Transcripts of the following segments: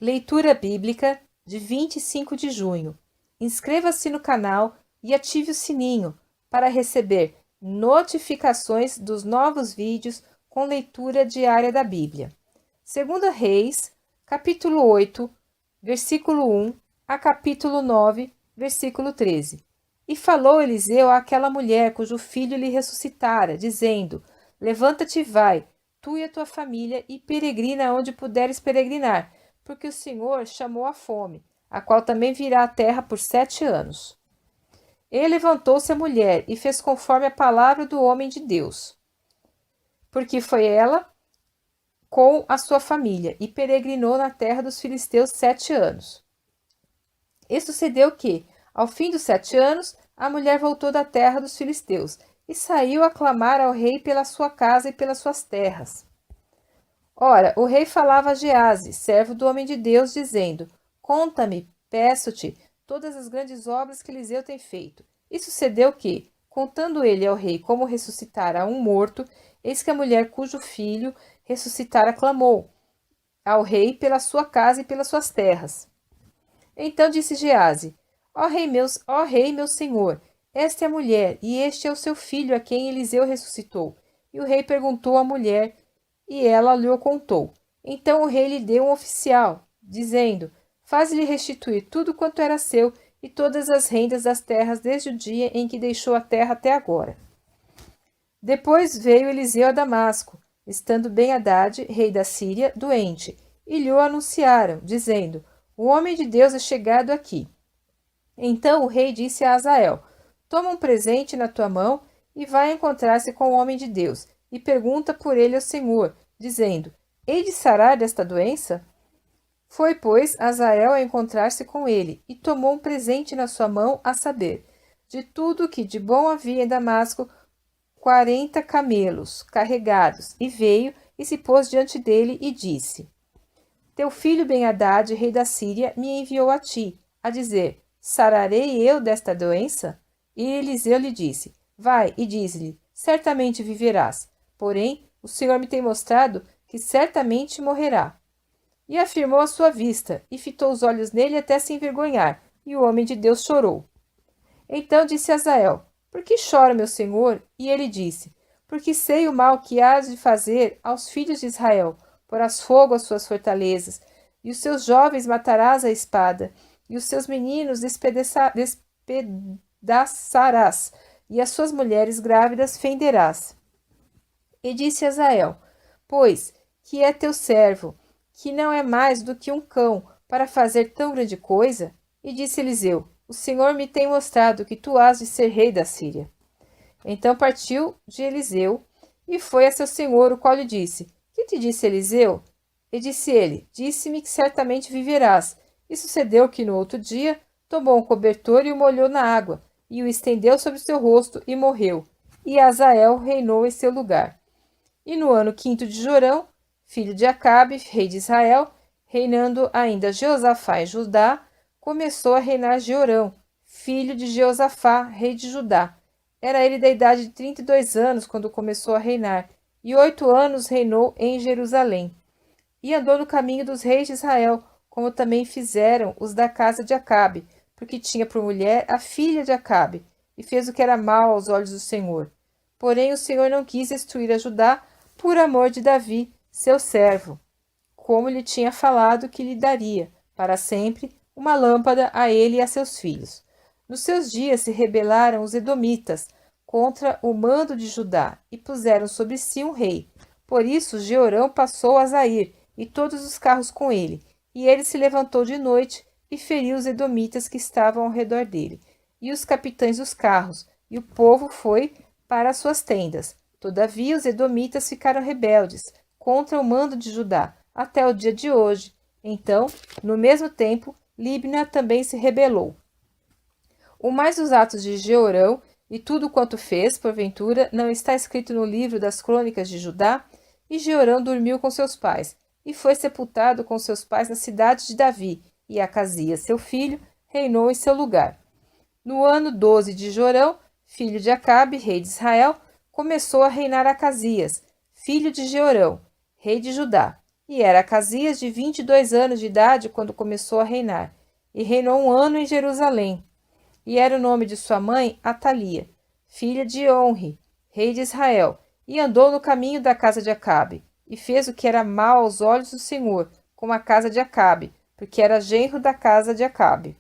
Leitura Bíblica de 25 de junho. Inscreva-se no canal e ative o sininho para receber notificações dos novos vídeos com leitura diária da Bíblia. 2 Reis, capítulo 8, versículo 1 a capítulo 9, versículo 13. E falou Eliseu àquela mulher cujo filho lhe ressuscitara, dizendo: Levanta-te e vai, tu e a tua família, e peregrina onde puderes peregrinar, porque o Senhor chamou a fome, a qual também virá à terra por 7 anos. E levantou-se a mulher e fez conforme a palavra do homem de Deus, porque foi ela com a sua família, e peregrinou na terra dos filisteus 7 anos. E sucedeu que, ao fim dos 7 anos, a mulher voltou da terra dos filisteus, e saiu a clamar ao rei pela sua casa e pelas suas terras. Ora, o rei falava a Geazi, servo do homem de Deus, dizendo: Conta-me, peço-te, todas as grandes obras que Eliseu tem feito. E sucedeu que, contando ele ao rei como ressuscitara um morto, eis que a mulher cujo filho ressuscitara clamou ao rei pela sua casa e pelas suas terras. Então disse Geazi: Ó rei, meu senhor, esta é a mulher, e este é o seu filho a quem Eliseu ressuscitou. E o rei perguntou à mulher, e ela lhe contou. Então o rei lhe deu um oficial, dizendo: Faz-lhe restituir tudo quanto era seu e todas as rendas das terras desde o dia em que deixou a terra até agora. Depois veio Eliseu a Damasco, estando Ben-Hadad, rei da Síria, doente, e lhe o anunciaram, dizendo: O homem de Deus é chegado aqui. Então o rei disse a Azael: Toma um presente na tua mão e vai encontrar-se com o homem de Deus, e pergunta por ele ao Senhor, dizendo: Hei de sarar desta doença? Foi, pois, Azael a encontrar-se com ele, e tomou um presente na sua mão, a saber, de tudo que de bom havia em Damasco, 40 camelos carregados, e veio e se pôs diante dele e disse: Teu filho Ben-Hadad, rei da Síria, me enviou a ti, a dizer: Sararei eu desta doença? E Eliseu lhe disse: Vai e diz-lhe: Certamente viverás. Porém, o Senhor me tem mostrado que certamente morrerá. E afirmou à sua vista, e fitou os olhos nele até se envergonhar, e o homem de Deus chorou. Então disse Azael: Por que chora, meu senhor? E ele disse: Porque sei o mal que hás de fazer aos filhos de Israel. Porás fogo às suas fortalezas, e os seus jovens matarás à espada, e os seus meninos despedaçarás, e as suas mulheres grávidas fenderás. E disse Azael: Pois que é teu servo, que não é mais do que um cão, para fazer tão grande coisa? E disse Eliseu: O Senhor me tem mostrado que tu hás de ser rei da Síria. Então partiu de Eliseu e foi a seu senhor, o qual lhe disse: Que te disse Eliseu? E disse ele: Disse-me que certamente viverás. E sucedeu que no outro dia tomou um cobertor e o molhou na água, e o estendeu sobre seu rosto e morreu. E Azael reinou em seu lugar. E no ano 5º de Jorão, filho de Acabe, rei de Israel, reinando ainda Jeosafá em Judá, começou a reinar Jeorão, filho de Jeosafá, rei de Judá. Era ele da idade de 32 anos quando começou a reinar, e 8 anos reinou em Jerusalém. E andou no caminho dos reis de Israel, como também fizeram os da casa de Acabe, porque tinha por mulher a filha de Acabe, e fez o que era mal aos olhos do Senhor. Porém o Senhor não quis destruir a Judá por amor de Davi, seu servo, como lhe tinha falado que lhe daria, para sempre, uma lâmpada a ele e a seus filhos. Nos seus dias se rebelaram os edomitas contra o mando de Judá, e puseram sobre si um rei. Por isso Jeorão passou a Zair, e todos os carros com ele, e ele se levantou de noite e feriu os edomitas que estavam ao redor dele, e os capitães dos carros, e o povo foi para as suas tendas. Todavia os edomitas ficaram rebeldes contra o mando de Judá, até o dia de hoje. Então, no mesmo tempo, Libna também se rebelou. O mais dos atos de Jeorão e tudo quanto fez, porventura, não está escrito no livro das crônicas de Judá? E Jeorão dormiu com seus pais, e foi sepultado com seus pais na cidade de Davi, e Acasias, seu filho, reinou em seu lugar. No ano 12 de Jorão, filho de Acabe, rei de Israel, começou a reinar Acasias, filho de Jeorão, rei de Judá. E era Acasias de 22 anos de idade quando começou a reinar, e reinou 1 ano em Jerusalém. E era o nome de sua mãe Atalia, filha de Onri, rei de Israel, e andou no caminho da casa de Acabe, e fez o que era mal aos olhos do Senhor, com a casa de Acabe, porque era genro da casa de Acabe.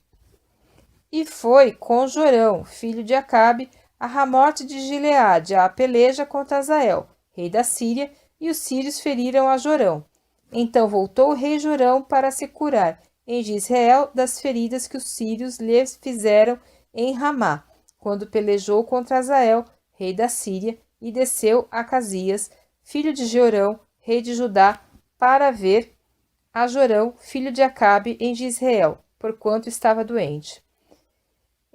E foi com Jorão, filho de Acabe, a Ramote de Gileade, a peleja contra Azael, rei da Síria, e os sírios feriram a Jorão. Então voltou o rei Jorão para se curar em Jizreel das feridas que os sírios lhe fizeram em Ramá, quando pelejou contra Azael, rei da Síria, e desceu a Acasias, filho de Jorão, rei de Judá, para ver a Jorão, filho de Acabe, em Jizreel, porquanto estava doente.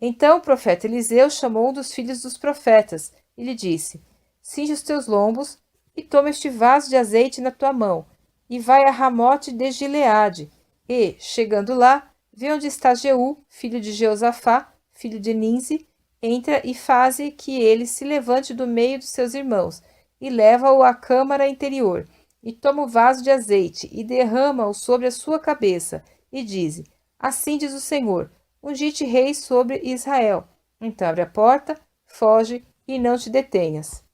Então o profeta Eliseu chamou um dos filhos dos profetas e lhe disse: Cinge os teus lombos e toma este vaso de azeite na tua mão, e vai a Ramote de Gileade, e, chegando lá, vê onde está Jeú, filho de Jeosafá, filho de Ninzi, entra e faze que ele se levante do meio dos seus irmãos, e leva-o à câmara interior, e toma o vaso de azeite, e derrama-o sobre a sua cabeça, e diz: Assim diz o Senhor: Ungi-te rei sobre Israel. Então abre a porta, foge, e não te detenhas.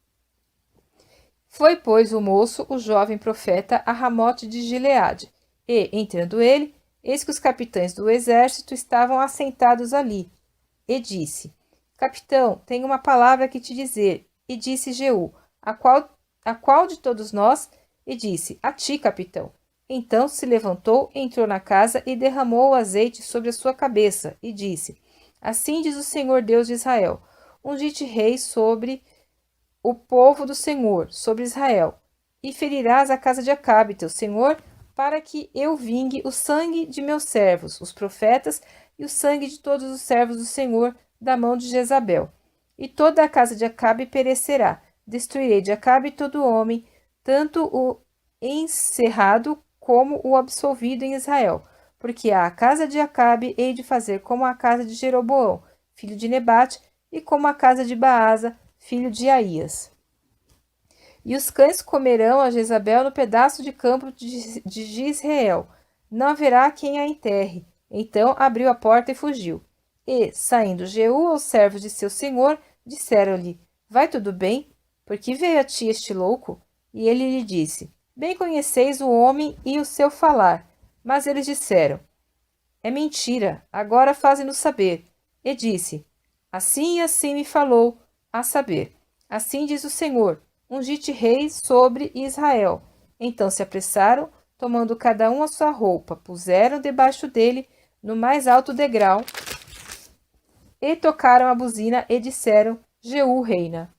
Foi, pois, o moço, o jovem profeta, a Ramote de Gileade, e, entrando ele, eis que os capitães do exército estavam assentados ali. E disse: Capitão, tenho uma palavra que te dizer. E disse Jeú: A qual de todos nós? E disse: A ti, capitão. Então se levantou, entrou na casa e derramou o azeite sobre a sua cabeça, e disse: Assim diz o Senhor Deus de Israel: Ungi-te rei sobre o povo do Senhor, sobre Israel, e ferirás a casa de Acabe, teu senhor, para que eu vingue o sangue de meus servos, os profetas, e o sangue de todos os servos do Senhor, da mão de Jezabel. E toda a casa de Acabe perecerá. Destruirei de Acabe todo homem, tanto o encerrado como o absolvido em Israel, porque a casa de Acabe hei de fazer como a casa de Jeroboão, filho de Nebate, e como a casa de Baasa, filho de Aías. E os cães comerão a Jezabel no pedaço de campo de Jizreel. Não haverá quem a enterre. Então abriu a porta e fugiu. E, saindo Jeú aos servos de seu senhor, disseram-lhe: Vai tudo bem? Por que veio a ti este louco? E ele lhe disse: Bem conheceis o homem e o seu falar. Mas eles disseram: É mentira, agora faze-nos saber. E disse: Assim e assim me falou, a saber, assim diz o Senhor: Ungi-te rei sobre Israel. Então se apressaram, tomando cada um a sua roupa, puseram debaixo dele, no mais alto degrau, e tocaram a buzina e disseram: Jeú reina.